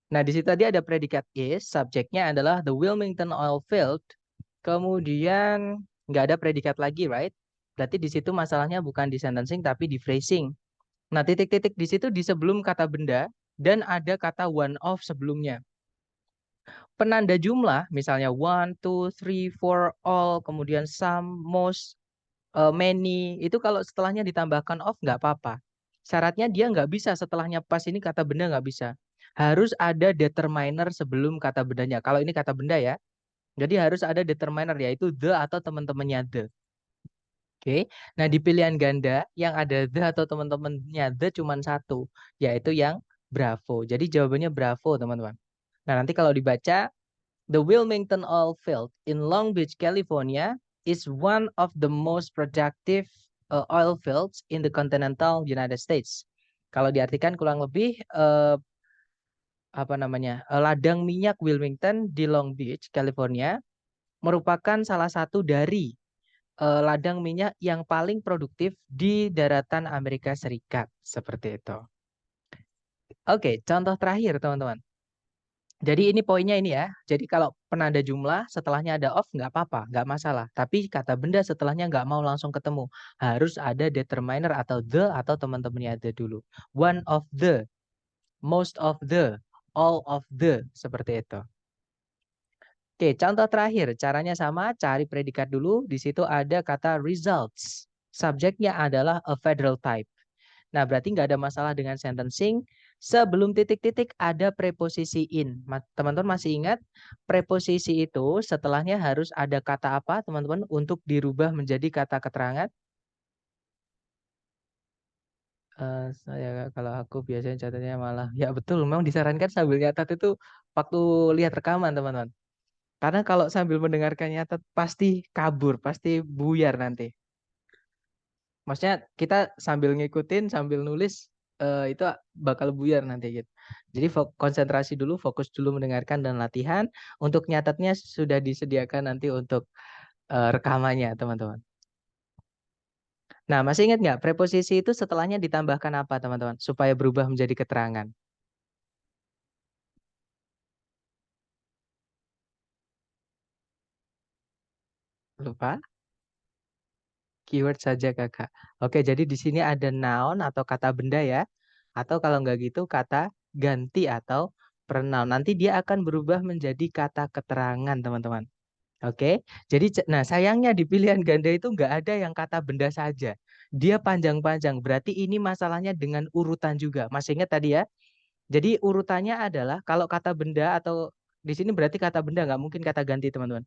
Nah, di situ tadi ada predikat is, subjeknya adalah the Wilmington oil field. Kemudian nggak ada predikat lagi, right? Berarti di situ masalahnya bukan di sentencing tapi di phrasing. Nah, titik-titik di situ di sebelum kata benda dan ada kata one of sebelumnya. Penanda jumlah, misalnya one, two, three, four, all, kemudian some, most, many, itu kalau setelahnya ditambahkan of nggak apa-apa. Syaratnya dia nggak bisa setelahnya pas ini kata benda nggak bisa. Harus ada determiner sebelum kata bendanya. Kalau ini kata benda ya. Jadi harus ada determiner yaitu the atau teman-temannya the. Oke. Nah, di pilihan ganda yang ada the atau teman-temannya the cuma satu, yaitu yang Bravo. Jadi jawabannya Bravo, teman-teman. Nah, nanti kalau dibaca the Wilmington Oil Field in Long Beach, California is one of the most productive oil fields in the continental United States. Kalau diartikan kurang lebih apa namanya? Ladang minyak Wilmington di Long Beach, California merupakan salah satu dari ladang minyak yang paling produktif di daratan Amerika Serikat. Seperti itu. Oke, contoh terakhir teman-teman. Jadi ini poinnya ini ya. Jadi kalau penanda jumlah setelahnya ada of nggak apa-apa, nggak masalah. Tapi kata benda setelahnya nggak mau langsung ketemu. Harus ada determiner atau the atau teman-temannya the dulu. One of the, most of the, all of the. Seperti itu. Oke, contoh terakhir. Caranya sama, cari predikat dulu. Di situ ada kata results. Subjeknya adalah a federal type. Nah, berarti nggak ada masalah dengan sentencing. Sebelum titik-titik ada preposisi in. Teman-teman masih ingat preposisi itu setelahnya harus ada kata apa, teman-teman, untuk dirubah menjadi kata keterangan? Saya kalau aku biasanya catatnya malah ya betul, memang disarankan sambil nyatat itu waktu lihat rekaman, teman-teman. Karena kalau sambil mendengarkan nyatat pasti kabur, pasti buyar nanti. Maksudnya kita sambil ngikutin, sambil nulis itu bakal buyar nanti gitu. Jadi konsentrasi dulu, fokus dulu mendengarkan dan latihan. Untuk nyatatnya sudah disediakan nanti untuk rekamannya, teman-teman. Nah, masih ingat nggak preposisi itu setelahnya ditambahkan apa, teman-teman? Supaya berubah menjadi keterangan. Lupa? Keyword saja, Kakak. Oke, jadi di sini ada noun atau kata benda ya. Atau kalau nggak gitu kata ganti atau pronoun. Nanti dia akan berubah menjadi kata keterangan, teman-teman. Oke, jadi nah sayangnya di pilihan ganda itu nggak ada yang kata benda saja. Dia panjang-panjang. Berarti ini masalahnya dengan urutan juga. Masih ingat tadi ya? Jadi urutannya adalah kalau kata benda atau di sini berarti kata benda nggak mungkin kata ganti teman-teman.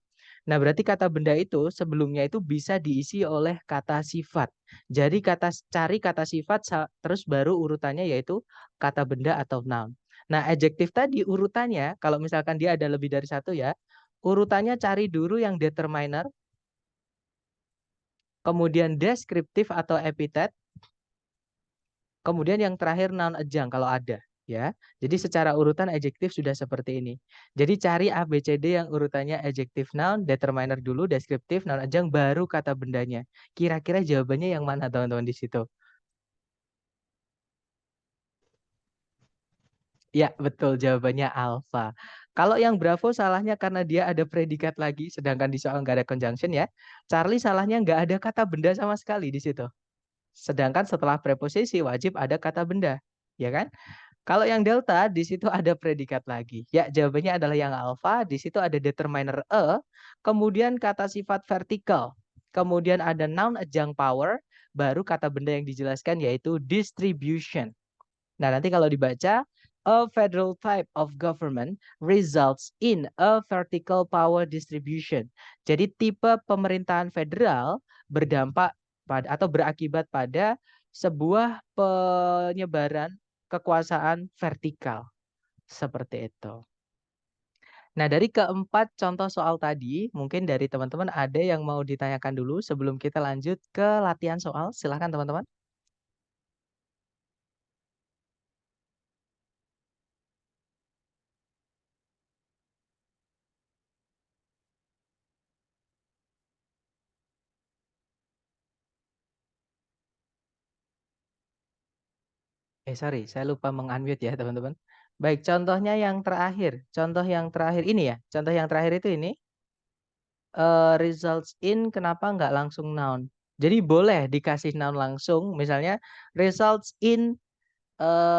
Nah berarti kata benda itu sebelumnya itu bisa diisi oleh kata sifat. Jadi cari kata sifat terus baru urutannya yaitu kata benda atau noun. Nah adjektif tadi urutannya kalau misalkan dia ada lebih dari satu ya, urutannya cari dulu yang determiner, kemudian deskriptif atau epithet, kemudian yang terakhir noun adjunct kalau ada, ya. Jadi secara urutan adjektif sudah seperti ini. Jadi cari A, B, C, D yang urutannya adjektif noun, determiner dulu, deskriptif, noun adjunct, baru kata bendanya. Kira-kira jawabannya yang mana teman-teman di situ? Ya, betul jawabannya alpha. Kalau yang Bravo salahnya karena dia ada predikat lagi, sedangkan di soal nggak ada conjunction ya. Charlie salahnya nggak ada kata benda sama sekali di situ. Sedangkan setelah preposisi wajib ada kata benda, ya kan? Kalau yang delta di situ ada predikat lagi. Ya, jawabannya adalah yang alpha. Di situ ada determiner a, kemudian kata sifat vertikal, kemudian ada noun adjunct power, baru kata benda yang dijelaskan yaitu distribution. Nah, nanti kalau dibaca a federal type of government results in a vertical power distribution. Jadi tipe pemerintahan federal berdampak pada atau berakibat pada sebuah penyebaran kekuasaan vertikal. Seperti itu. Nah, dari keempat contoh soal tadi, mungkin dari teman-teman ada yang mau ditanyakan dulu sebelum kita lanjut ke latihan soal. Silahkan teman-teman. Sorry, saya lupa meng-unmute ya teman-teman. Baik, contohnya yang terakhir. Contoh yang terakhir ini ya. Contoh yang terakhir itu ini. Results in kenapa nggak langsung noun? Jadi boleh dikasih noun langsung. Misalnya results in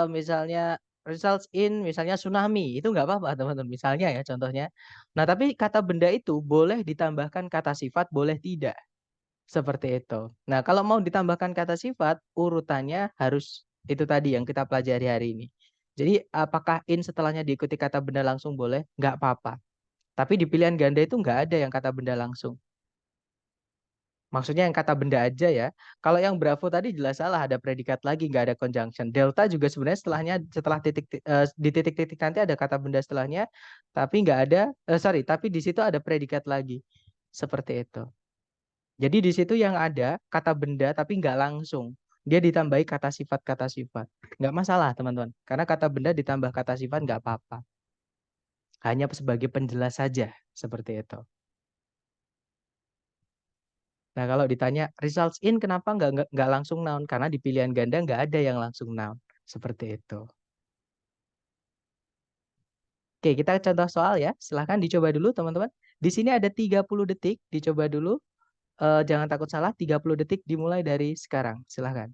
misalnya results in misalnya tsunami. Itu nggak apa-apa teman-teman. Misalnya ya contohnya. Nah tapi kata benda itu boleh ditambahkan kata sifat, boleh tidak. Seperti itu. Nah kalau mau ditambahkan kata sifat, urutannya harus itu tadi yang kita pelajari hari ini. Jadi apakah in setelahnya diikuti kata benda langsung boleh? Nggak apa-apa. Tapi di pilihan ganda itu nggak ada yang kata benda langsung. Maksudnya yang kata benda aja ya. Kalau yang Bravo tadi jelas salah, ada predikat lagi, nggak ada conjunction. Delta juga sebenarnya setelahnya, setelah di titik-titik nanti ada kata benda setelahnya, tapi nggak ada, sorry, tapi di situ ada predikat lagi. Seperti itu. Jadi di situ yang ada kata benda tapi nggak langsung. Dia ditambahi kata sifat. Nggak masalah teman-teman. Karena kata benda ditambah kata sifat nggak apa-apa. Hanya sebagai penjelas saja. Seperti itu. Nah, kalau ditanya results in kenapa nggak langsung noun? Karena di pilihan ganda nggak ada yang langsung noun. Seperti itu. Oke, kita contoh soal ya. Silahkan dicoba dulu teman-teman. Di sini ada 30 detik. Dicoba dulu. Jangan takut salah. 30 detik dimulai dari sekarang. Silahkan.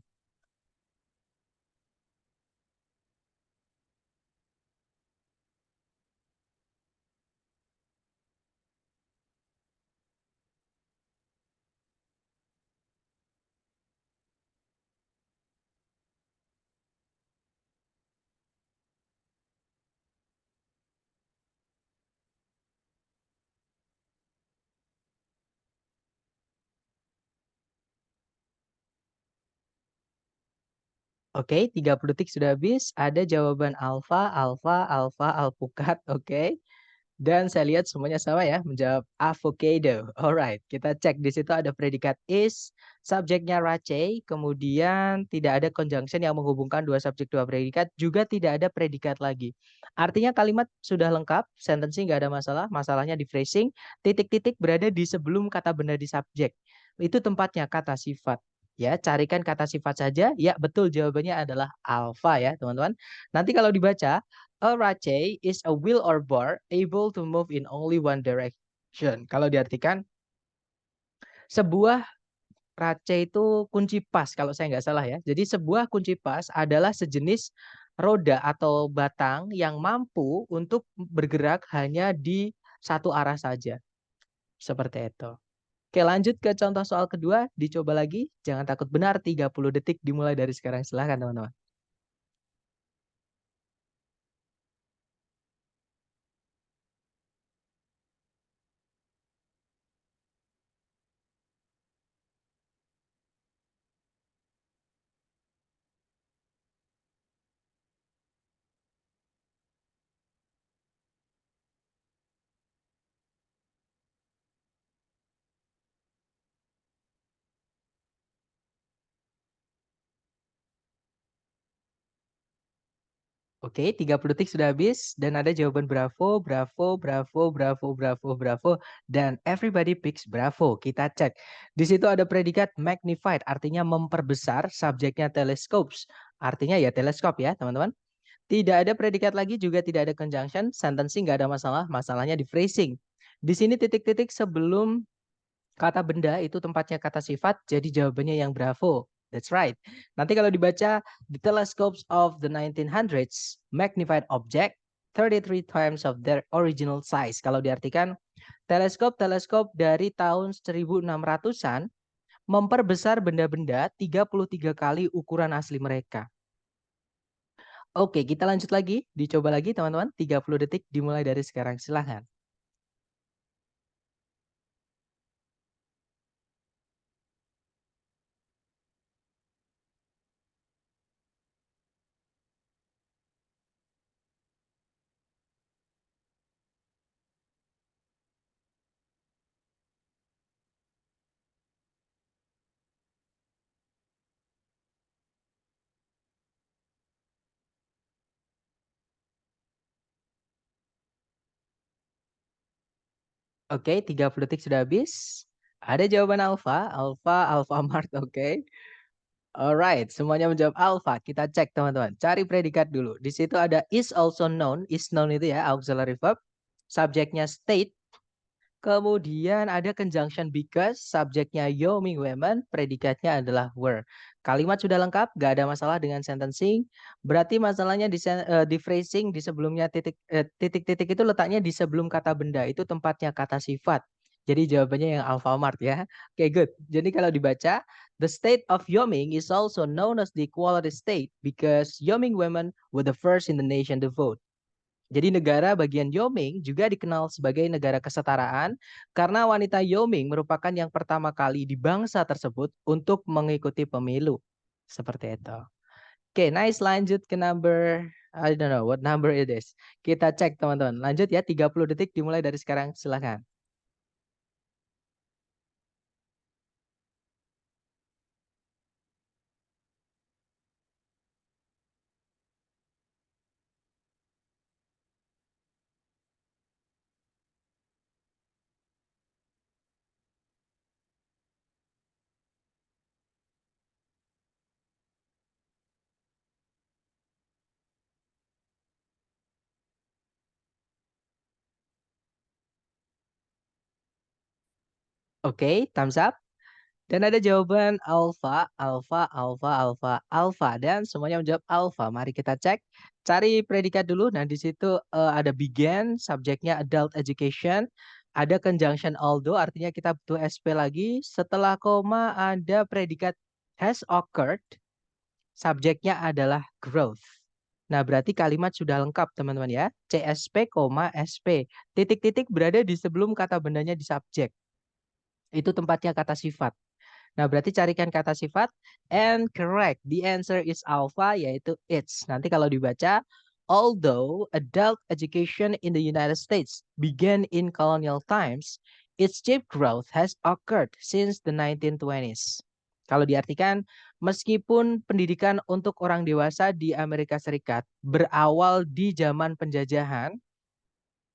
Oke, 30 detik sudah habis. Ada jawaban alfa, alfa, alfa, alpukat. Oke. Dan saya lihat semuanya sama ya, menjawab avocado. Alright, kita cek di situ ada predikat is, subjeknya Rache, kemudian tidak ada conjunction yang menghubungkan dua subjek dua predikat, juga tidak ada predikat lagi. Artinya kalimat sudah lengkap, sentensi nggak ada masalah, masalahnya di phrasing, titik-titik berada di sebelum kata benda di subjek. Itu tempatnya kata sifat. Ya, carikan kata sifat saja. Ya, betul jawabannya adalah alpha ya, teman-teman. Nanti kalau dibaca, a rache is a wheel or bar able to move in only one direction. Kalau diartikan, sebuah race itu kunci pas kalau saya nggak salah ya. Jadi sebuah kunci pas adalah sejenis roda atau batang yang mampu untuk bergerak hanya di satu arah saja. Seperti itu. Oke, lanjut ke contoh soal kedua. Dicoba lagi. Jangan takut benar. 30 detik dimulai dari sekarang. Silahkan teman-teman. Oke, 30 detik sudah habis dan ada jawaban Bravo, Bravo, Bravo, Bravo, Bravo, Bravo, dan everybody picks Bravo. Kita cek. Di situ ada predikat magnified, artinya memperbesar, subjeknya telescopes. Artinya ya teleskop ya, teman-teman. Tidak ada predikat lagi, juga tidak ada conjunction, sentencing nggak ada masalah, masalahnya di phrasing. Di sini titik-titik sebelum kata benda itu tempatnya kata sifat, jadi jawabannya yang Bravo. That's right. Nanti kalau dibaca, the telescopes of the 1900s magnified object 33 times of their original size. Kalau diartikan, teleskop-teleskop dari tahun 1600-an memperbesar benda-benda 33 kali ukuran asli mereka. Oke, kita lanjut lagi. Dicoba lagi teman-teman. 30 detik dimulai dari sekarang. Silahkan. Oke, 30 detik sudah habis. Ada jawaban alfa, alfa, alfamart, oke. Alright, semuanya menjawab alpha. Kita cek teman-teman. Cari predikat dulu. Di situ ada is also known. Is known itu ya auxiliary verb. Subjeknya state. Kemudian ada conjunction because. Subjeknya yo, me, women. Predikatnya adalah were. Kalimat sudah lengkap. Gak ada masalah dengan sentencing. Berarti masalahnya di phrasing. Di sebelumnya titik-titik itu letaknya di sebelum kata benda. Itu tempatnya kata sifat. Jadi jawabannya yang Alfamart ya. Oke, good. Jadi kalau dibaca, the state of Wyoming is also known as the equality state because Wyoming women were the first in the nation to vote. Jadi negara bagian Wyoming juga dikenal sebagai negara kesetaraan karena wanita Wyoming merupakan yang pertama kali di bangsa tersebut untuk mengikuti pemilu. Seperti itu. Oke, nice. Lanjut ke number, I don't know what number it is. Kita cek teman-teman. Lanjut ya, 30 detik dimulai dari sekarang. Silahkan. Oke, thumbs up. Dan ada jawaban alpha, alpha, alpha, alpha, alpha. Dan semuanya menjawab alpha. Mari kita cek. Cari predikat dulu. Nah, di situ ada began, subjeknya adult education. Ada conjunction although, artinya kita butuh SP lagi. Setelah koma ada predikat has occurred. Subjeknya adalah growth. Nah, berarti kalimat sudah lengkap, teman-teman ya. CSP, SP. Titik-titik berada di sebelum kata bendanya di subjek. Itu tempatnya kata sifat. Nah, berarti carikan kata sifat and correct. The answer is alpha, yaitu it's. Nanti kalau dibaca, although adult education in the United States began in colonial times, its chief growth has occurred since the 1920s. Kalau diartikan, meskipun pendidikan untuk orang dewasa di Amerika Serikat berawal di zaman penjajahan,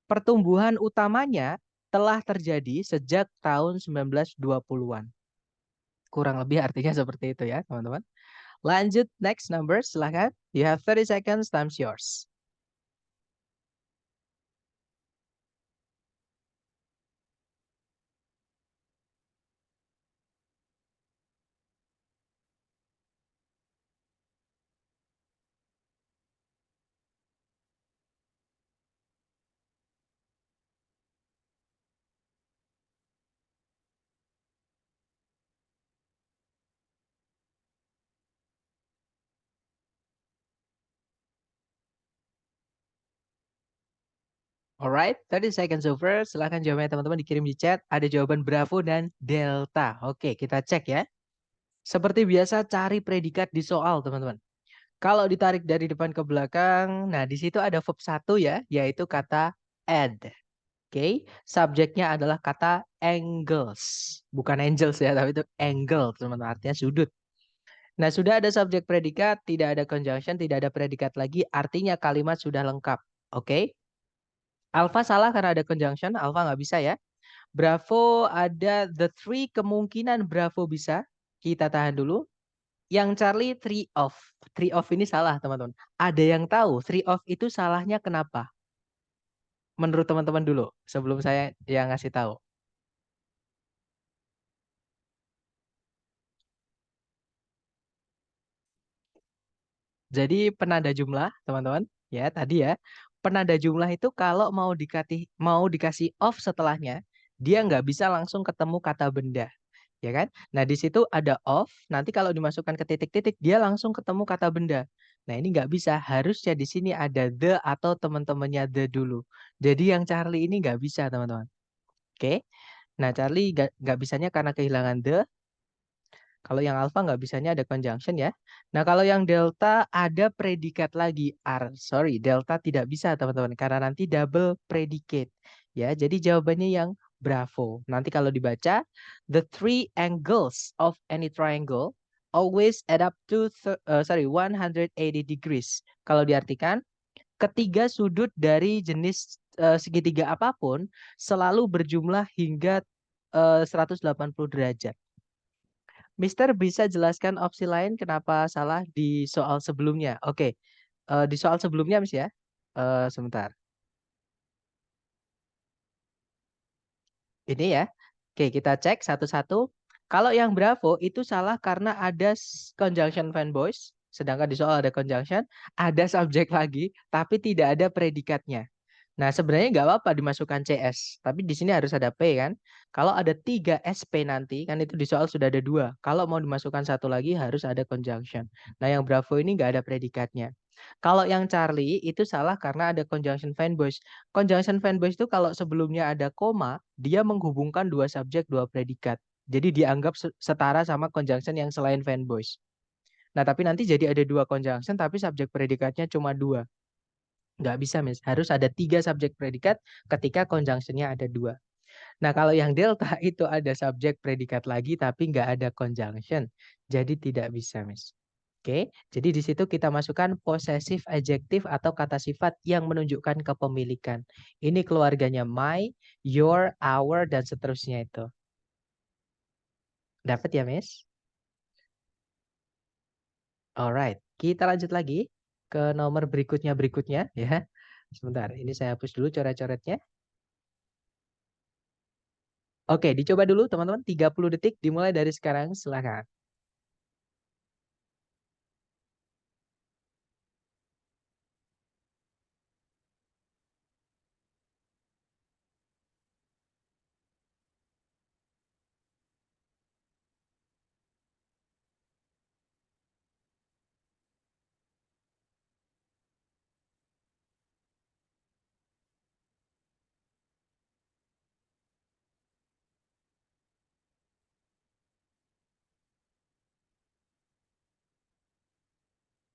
pertumbuhan utamanya telah terjadi sejak tahun 1920-an. Kurang lebih artinya seperti itu ya, teman-teman. Lanjut, next number, silahkan. You have 30 seconds, time's yours. Alright, 30 seconds over. Silahkan jawabannya teman-teman dikirim di chat. Ada jawaban Bravo dan Delta. Oke, kita cek ya. Seperti biasa, cari predikat di soal, teman-teman. Kalau ditarik dari depan ke belakang, nah di situ ada verb satu ya, yaitu kata add. Oke, subjeknya adalah kata angles. Bukan angels ya, tapi itu angle, teman-teman. Artinya sudut. Nah, sudah ada subjek predikat, tidak ada conjunction, tidak ada predikat lagi, artinya kalimat sudah lengkap. Oke? Alpha salah karena ada conjunction, alpha nggak bisa ya. Bravo ada the three, kemungkinan Bravo bisa. Kita tahan dulu. Yang Charlie three of. Three of ini salah, teman-teman. Ada yang tahu three of itu salahnya kenapa? Menurut teman-teman dulu, sebelum saya yang ngasih tahu. Jadi penanda jumlah, teman-teman, ya tadi ya, penanda jumlah itu kalau mau dikasih off setelahnya, dia nggak bisa langsung ketemu kata benda, ya kan? Nah di situ ada off, nanti kalau dimasukkan ke titik-titik dia langsung ketemu kata benda. Nah ini nggak bisa, harusnya di sini ada the atau teman-temannya the dulu. Jadi yang Charlie ini nggak bisa, teman-teman. Oke? Nah Charlie nggak bisanya karena kehilangan the. Kalau yang alpha nggak bisanya ada conjunction ya. Nah kalau yang delta ada predikat lagi. Sorry, delta tidak bisa teman-teman karena nanti double predicate. Ya, jadi jawabannya yang bravo. Nanti kalau dibaca, the three angles of any triangle always add up to 180 degrees. Kalau diartikan, ketiga sudut dari jenis segitiga apapun selalu berjumlah hingga 180 derajat. Mister bisa jelaskan opsi lain kenapa salah di soal sebelumnya? Oke, di soal sebelumnya Miss ya. Sebentar. Ini ya. Oke, kita cek satu-satu. Kalau yang Bravo itu salah karena ada conjunction fanboys, sedangkan di soal ada conjunction, ada subjek lagi, tapi tidak ada predikatnya. Nah, sebenarnya nggak apa-apa dimasukkan CS, tapi di sini harus ada P kan. Kalau ada 3 SP nanti, kan itu di soal sudah ada 2. Kalau mau dimasukkan satu lagi harus ada conjunction. Nah, yang Bravo ini nggak ada predikatnya. Kalau yang Charlie itu salah karena ada conjunction fanboys. Conjunction fanboys itu kalau sebelumnya ada koma, dia menghubungkan dua subjek, dua predikat. Jadi dianggap setara sama conjunction yang selain fanboys. Nah, tapi nanti jadi ada dua conjunction, tapi subjek predikatnya cuma dua. Nggak bisa, Miss. Harus ada 3 subjek predikat ketika conjunctionnya ada 2. Nah, kalau yang delta itu ada subjek predikat lagi, tapi nggak ada conjunction. Jadi tidak bisa, Miss. Oke, jadi di situ kita masukkan possessive adjective atau kata sifat yang menunjukkan kepemilikan. Ini keluarganya my, your, our, dan seterusnya itu. Dapat ya, Miss? Alright, kita lanjut lagi ke nomor berikutnya ya. Sebentar, ini saya hapus dulu coret-coretnya. Oke, dicoba dulu teman-teman. 30 detik dimulai dari sekarang. Silakan.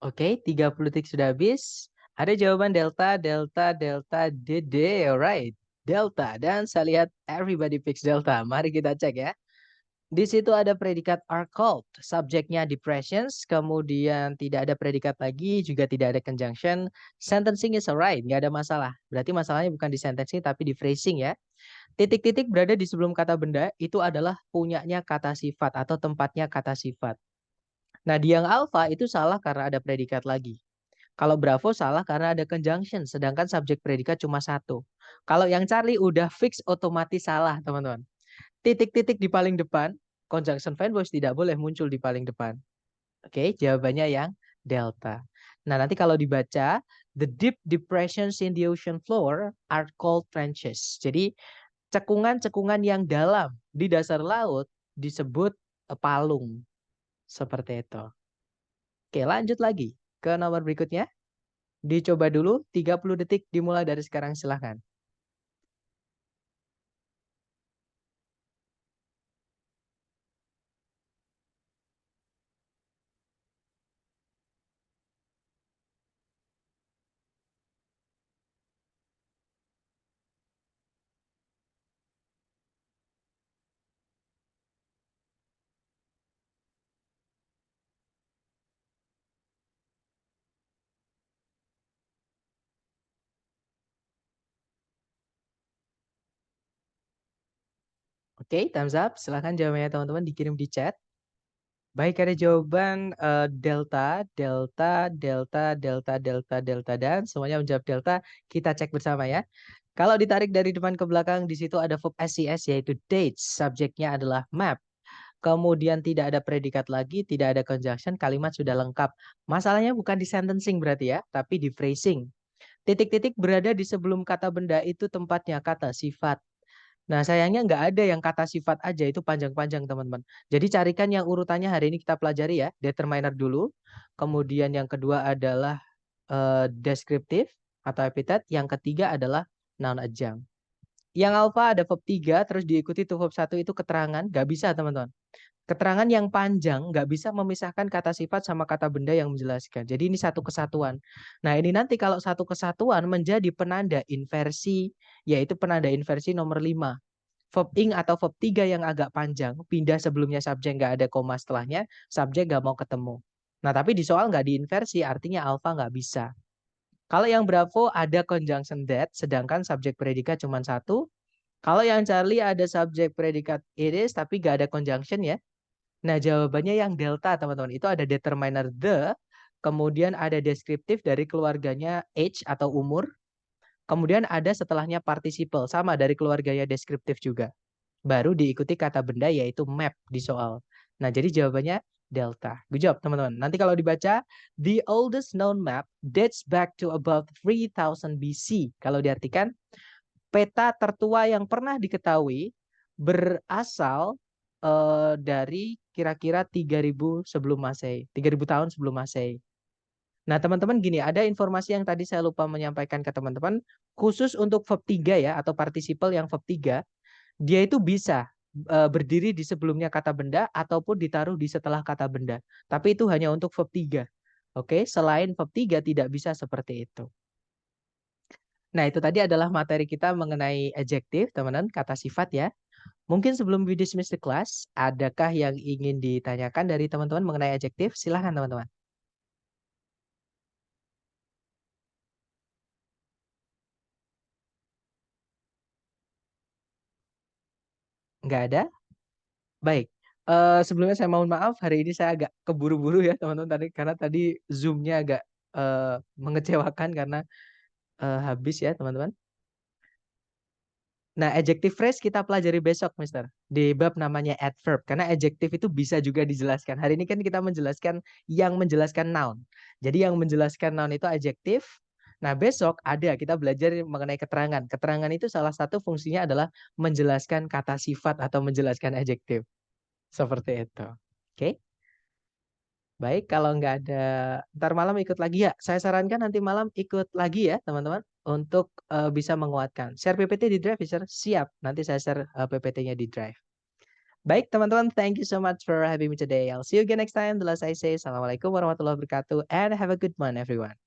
Oke, 30 detik sudah habis. Ada jawaban delta, delta, delta, DD. Alright. Delta. Dan saya lihat everybody picks delta. Mari kita cek ya. Di situ ada predikat are called. Subjeknya depressions. Kemudian tidak ada predikat lagi. Juga tidak ada conjunction. Sentencing is alright. Nggak ada masalah. Berarti masalahnya bukan di sentencing tapi di phrasing ya. Titik-titik berada di sebelum kata benda. Itu adalah punyanya kata sifat atau tempatnya kata sifat. Nah, di yang alpha itu salah karena ada predikat lagi. Kalau Bravo salah karena ada conjunction, sedangkan subjek predikat cuma satu. Kalau yang Charlie udah fix otomatis salah, teman-teman. Titik-titik di paling depan, conjunction fanboys tidak boleh muncul di paling depan. Oke, jawabannya yang delta. Nah, nanti kalau dibaca, the deep depressions in the ocean floor are called trenches. Jadi, cekungan-cekungan yang dalam di dasar laut disebut palung. Seperti itu. Oke, lanjut lagi ke nomor berikutnya. Dicoba dulu 30 detik dimulai dari sekarang silahkan. Oke, thumbs up. Silahkan jawabannya teman-teman dikirim di chat. Baik, ada jawaban delta, delta, delta, delta, delta, delta, dan semuanya menjawab delta. Kita cek bersama ya. Kalau ditarik dari depan ke belakang, di situ ada verb SCS yaitu dates. Subjeknya adalah map. Kemudian tidak ada predikat lagi, tidak ada conjunction, kalimat sudah lengkap. Masalahnya bukan di sentencing berarti ya, tapi di phrasing. Titik-titik berada di sebelum kata benda itu tempatnya kata sifat. Nah, sayangnya nggak ada yang kata sifat aja, itu panjang-panjang teman-teman. Jadi carikan yang urutannya hari ini kita pelajari ya. Determiner dulu. Kemudian yang kedua adalah deskriptif atau epithet. Yang ketiga adalah noun adjunct. Yang alpha ada verb 3, terus diikuti tuh verb 1 itu keterangan. Nggak bisa teman-teman. Keterangan yang panjang nggak bisa memisahkan kata sifat sama kata benda yang menjelaskan. Jadi ini satu kesatuan. Nah, ini nanti kalau satu kesatuan menjadi penanda inversi, yaitu penanda inversi nomor 5. Verb ing atau verb 3 yang agak panjang, pindah sebelumnya subjek nggak ada koma setelahnya, subjek nggak mau ketemu. Nah, tapi di soal nggak diinversi, artinya alpha nggak bisa. Kalau yang Bravo ada conjunction that, sedangkan subjek predikat cuma satu. Kalau yang Charlie ada subjek predikat it is, tapi nggak ada conjunction ya. Nah, jawabannya yang delta, teman-teman. Itu ada determiner the, kemudian ada deskriptif dari keluarganya age atau umur, kemudian ada setelahnya participle, sama dari keluarganya deskriptif juga. Baru diikuti kata benda yaitu map di soal. Nah, jadi jawabannya delta. Good job, teman-teman. Nanti kalau dibaca, the oldest known map dates back to about 3000 BC. Kalau diartikan, peta tertua yang pernah diketahui berasal dari kira-kira 3000 sebelum Masehi, 3000 tahun sebelum Masehi. Nah, teman-teman gini, ada informasi yang tadi saya lupa menyampaikan ke teman-teman, khusus untuk verb 3 ya, atau participle yang verb 3, dia itu bisa berdiri di sebelumnya kata benda ataupun ditaruh di setelah kata benda. Tapi itu hanya untuk verb 3. Oke, selain verb 3 tidak bisa seperti itu. Nah, itu tadi adalah materi kita mengenai adjektif, teman-teman, kata sifat ya. Mungkin sebelum we dismiss the class, adakah yang ingin ditanyakan dari teman-teman mengenai adjektif? Silahkan, teman-teman. Nggak ada? Baik. Sebelumnya saya mohon maaf, hari ini saya agak keburu-buru ya, teman-teman, tadi karena tadi Zoom-nya agak mengecewakan karena habis ya, teman-teman. Nah, adjective phrase kita pelajari besok, Mister. Di bab namanya adverb. Karena adjective itu bisa juga dijelaskan. Hari ini kan kita menjelaskan yang menjelaskan noun. Jadi yang menjelaskan noun itu adjective. Nah, besok ada kita belajar mengenai keterangan. Keterangan itu salah satu fungsinya adalah menjelaskan kata sifat atau menjelaskan adjective. Seperti itu. Oke? Baik, kalau nggak ada, ntar malam ikut lagi ya. Saya sarankan nanti malam ikut lagi ya, teman-teman, untuk bisa menguatkan. Share PPT di Drive, ya, Sir? Siap. Nanti saya share PPT-nya di Drive. Baik, teman-teman, thank you so much for having me today. I'll see you again next time. The last I say, Assalamualaikum warahmatullahi wabarakatuh, and have a good one, everyone.